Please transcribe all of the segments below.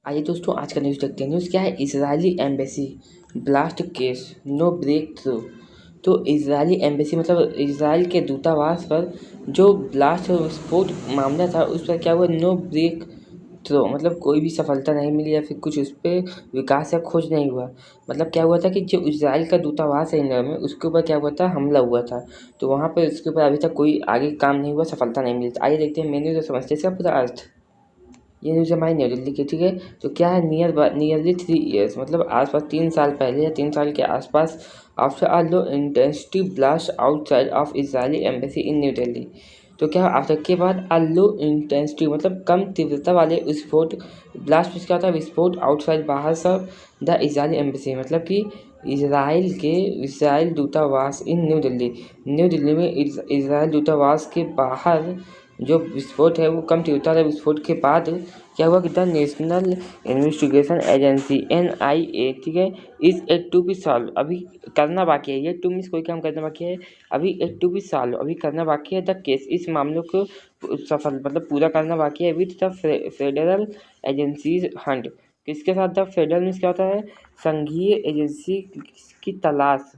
आइए दोस्तों, आज का न्यूज़ देखते हैं। न्यूज़ क्या है? Israeli embassy blast case no breakthrough. तो इजरायली एम्बेसी मतलब इजराइल के दूतावास पर जो ब्लास्ट विस्फोट मामला था, उस पर क्या हुआ? नो ब्रेक थ्रू मतलब कोई भी सफलता नहीं मिली या फिर कुछ उस पर विकास या खोज नहीं हुआ। मतलब क्या हुआ था कि जो इजराइल का दूतावास है इंडिया में, उसके ऊपर क्या हुआ था? हमला हुआ था। तो वहाँ पर उसके ऊपर अभी तक कोई आगे काम नहीं हुआ, सफलता नहीं मिली। तो आइए देखते हैं मेन्यू, तो समझते हैं इसका पूरा अर्थ। ये न्यूज़ हमारी न्यू दिल्ली की, ठीक है। तो क्या है? नियरली 3 ईयर्स मतलब आसपास 3 साल पहले या 3 साल के आसपास, after a low intensity blast outside of Israeli embassy in new Delhi. तो क्या आफ्टर के बाद अ लो इंटेंसिटी मतलब कम तीव्रता वाले विस्फोट, ब्लास्ट में क्या होता है? विस्फोट आउटसाइड, बाहर सब द इजरायली एम्बेसी मतलब कि इजराइल दूतावास इन न्यू दिल्ली में इजराइल दूतावास के बाहर जो विस्फोट है वो कम तीव्रता वाले विस्फोट के बाद क्या हुआ कि the national investigation agency NIA, ठीक है, is yet to be solve. अभी करना बाकी है, ये टू मीन्स कोई काम करना बाकी है, अभी एट टू बी सॉल्व अभी करना बाकी है द केस, इस मामलों को सफल मतलब पूरा करना बाकी है with the federal agencies Hunt. किसके साथ? द फेडरल मीन्स क्या होता है? संघीय एजेंसी की तलाश,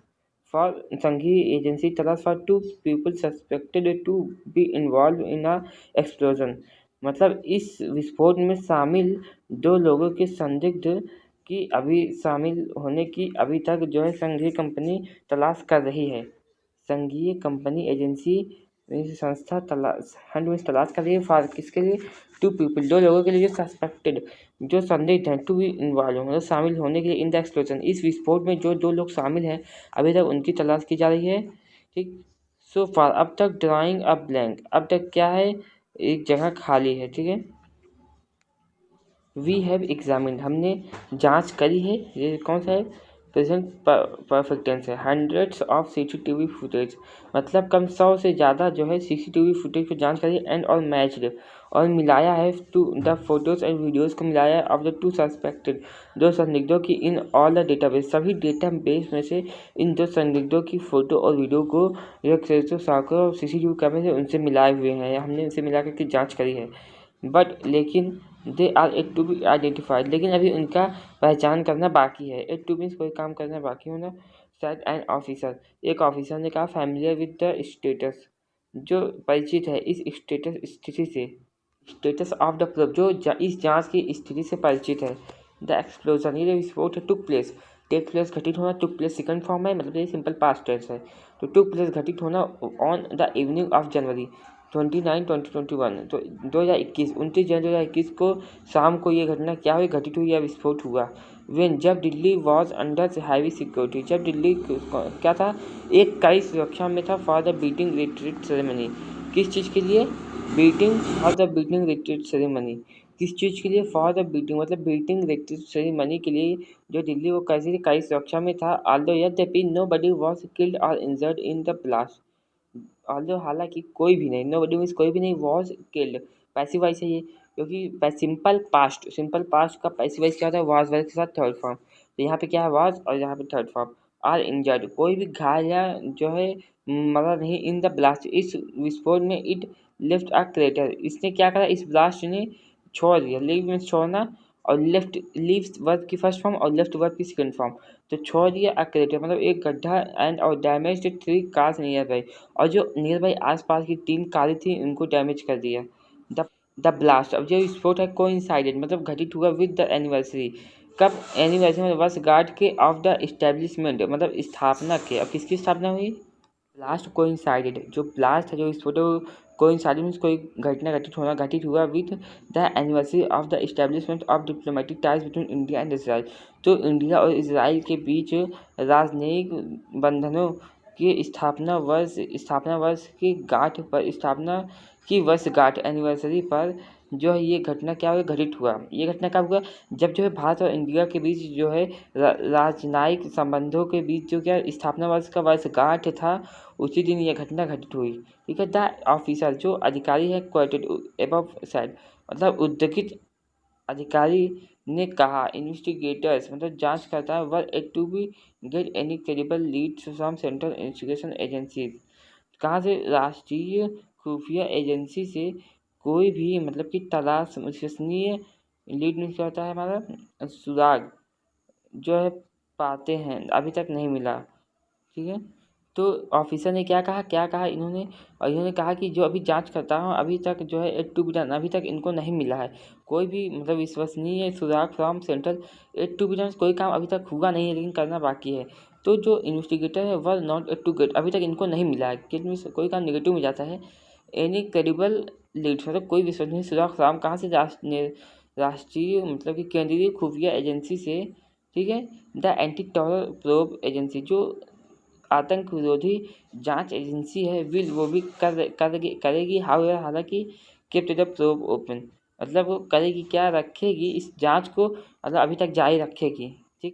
फॉर संघीय एजेंसी तलाश for 2 people suspected to be involve in a explosion. मतलब इस विस्फोट में शामिल 2 लोगों के संदिग्ध की अभी शामिल होने की अभी तक जो है संघीय कंपनी तलाश कर रही है। संघीय कंपनी एजेंसी संस्था तलाश कर रही है फॉर किसके लिए? 2 people 2 लोगों के लिए जो सस्पेक्टेड, जो संदिग्ध हैं, टू बी इन्वॉल्व मतलब शामिल होने के लिए इन द एक्सप्लोजन, इस विस्फोट में जो 2 लोग शामिल हैं अभी तक उनकी तलाश की जा रही है। ठीक। सो फार अब तक ड्राइंग अ ब्लैंक, अब तक क्या है? एक जगह खाली है, ठीक है। वी हैव एग्जामिन हमने जांच करी है, ये कौन सा है? प्रेजेंट परफेक्ट टेंस है। हंड्रेड्स ऑफ CCTV फुटेज मतलब कम 100 से ज़्यादा जो है CCTV फुटेज को जांच करी एंड और मैच्ड और मिलाया है to the photos and videos को मिलाया है ऑफ द 2 सस्पेक्टेड, 2 संदिग्धों की इन ऑल द डेटाबेस, सभी डेटाबेस में से इन 2 संदिग्धों की फ़ोटो और वीडियो को सैकड़ों CCTV कैमरे से उनसे मिलाए हुए हैं, हमने उनसे मिला करके जाँच करी है। बट लेकिन they are yet to be identified लेकिन अभी उनका पहचान करना बाकी है। एट टू मीन्स कोई काम करना बाकी होना। सेट एंड ऑफिसर, एक ऑफिसर ने कहा फैमिलियर विद द स्टेटस, जो परिचित है इस स्टेटस स्थिति से, स्टेटस ऑफ द प्रूफ जो इस जांच की स्थिति से परिचित है। द एक्सप्लोजन ये विस्फोट टुक प्लेस, टेक प्लेस घटित होना, टुक प्लेस सेकंड फॉर्म है मतलब ये सिंपल पास्ट टेंस है। तो टुक प्लेस घटित होना on the evening of January 29 2021, तो 2021 29 जनवरी 2021 को शाम को ये घटना क्या हुई? घटित हुई या विस्फोट हुआ। वेन जब Delhi was under heavy security, जब दिल्ली क्या था? एक कई सुरक्षा में था for the beating retreat ceremony, किस चीज़ के लिए? Beating for the beating retreat ceremony, किस चीज़ के लिए? फॉर द बीटिंग मतलब बीटिंग रिट्रीट सेरेमनी के लिए जो दिल्ली वो कैसी थी? कई सुरक्षा में था। ऑल्दो यद्यपि नो बडी वॉज किल्ड और injured in the blast, although हालांकि कोई भी नहीं, नोबडी मीन्स कोई भी नहीं, वॉज किल्ड पैसिव वॉइस है ये, क्योंकि सिंपल पास्ट का पैसिव वॉइस क्या होता है? वॉज वर्ब के साथ थर्ड फॉर्म। तो यहाँ पे क्या है? वॉज और यहाँ पे थर्ड फॉर्म। आर इंजर्ड कोई भी घायल या जो है मरा नहीं इन द ब्लास्ट, इस विस्फोट में। इट लेफ्ट अ क्रेटर, इसने क्या करा? इस ब्लास्ट ने छोड़ दिया। लीव मीन्स छोड़ना, और लेफ्ट लीव्स वर्ब की फर्स्ट फॉर्म और लेफ्ट वर्ब की सेकंड फॉर्म। तो छोड़ दिया अ क्रेटर मतलब एक गड्ढा एंड और डैमेज्ड 3 कार्स नियर बाई, और जो नियर बाई आसपास की 3 कारें थी उनको डैमेज कर दिया। द द ब्लास्ट अब जो विस्फोट है कोइंसाइडेड मतलब घटित हुआ विद द एनिवर्सरी, कब? एनिवर्सरी मतलब वर्षगांठ के ऑफ द इस्टेब्लिशमेंट मतलब स्थापना के। अब किसकी स्थापना हुई? ब्लास्ट कोइंसाइडेड, जो ब्लास्ट है जो विस्फोट है कोइंसाइडेड मीन्स कोई घटना घटित हुआ with the anniversary of the establishment of diplomatic ties between India and Israel, तो इंडिया और इसराइल के बीच राजनयिक बंधनों की स्थापना वर्ष की गांठ पर, स्थापना की वर्षगांठ एनिवर्सरी पर जो है ये घटना क्या हुआ? घटित हुआ। ये घटना कब हुआ? जब जो है भारत और इंडिया के बीच जो है राजनयिक संबंधों के बीच जो क्या स्थापना वर्ष का वर्षगांठ था, उसी दिन यह घटना घटित हुई। ठीक है। द ऑफिसर जो अधिकारी है क्वाइटेड एबव साइड मतलब उद्धृत अधिकारी ने कहा इन्वेस्टिगेटर्स मतलब जांचकर्ता were yet to be get any credible lead from central investigation agencies, कहाँ से? राष्ट्रीय खुफिया एजेंसी से कोई भी मतलब कि तलाश विश्वसनीय लीड मीन्स क्या होता है हमारा सुराग जो है पाते हैं, अभी तक नहीं मिला। ठीक है, तो ऑफिसर ने क्या कहा इन्होंने, और इन्होंने कहा कि जो अभी जांच करता हूँ अभी तक जो है एट टू बी डन, अभी तक इनको नहीं मिला है कोई भी मतलब विश्वसनीय सुराग from central yet to be done, कोई काम अभी तक हुआ नहीं है लेकिन करना बाकी है। तो जो इन्वेस्टिगेटर है वह नॉट एट टू गेट, अभी तक इनको नहीं मिला है। किट में कोई काम नेगेटिव में जाता है। एनी क्रेडिबल लीड्स मतलब कोई विश्वसनीय सुराग फ्रॉम कहाँ से, राष्ट्रीय मतलब कि केंद्रीय खुफिया एजेंसी से। ठीक है, the anti terror probe agency जो आतंक विरोधी जांच एजेंसी है विल वो भी करेगी हाउएवर हालांकि कीप द प्रोब ओपन, मतलब वो करेगी क्या, रखेगी इस जांच को, मतलब अभी तक जारी रखेगी।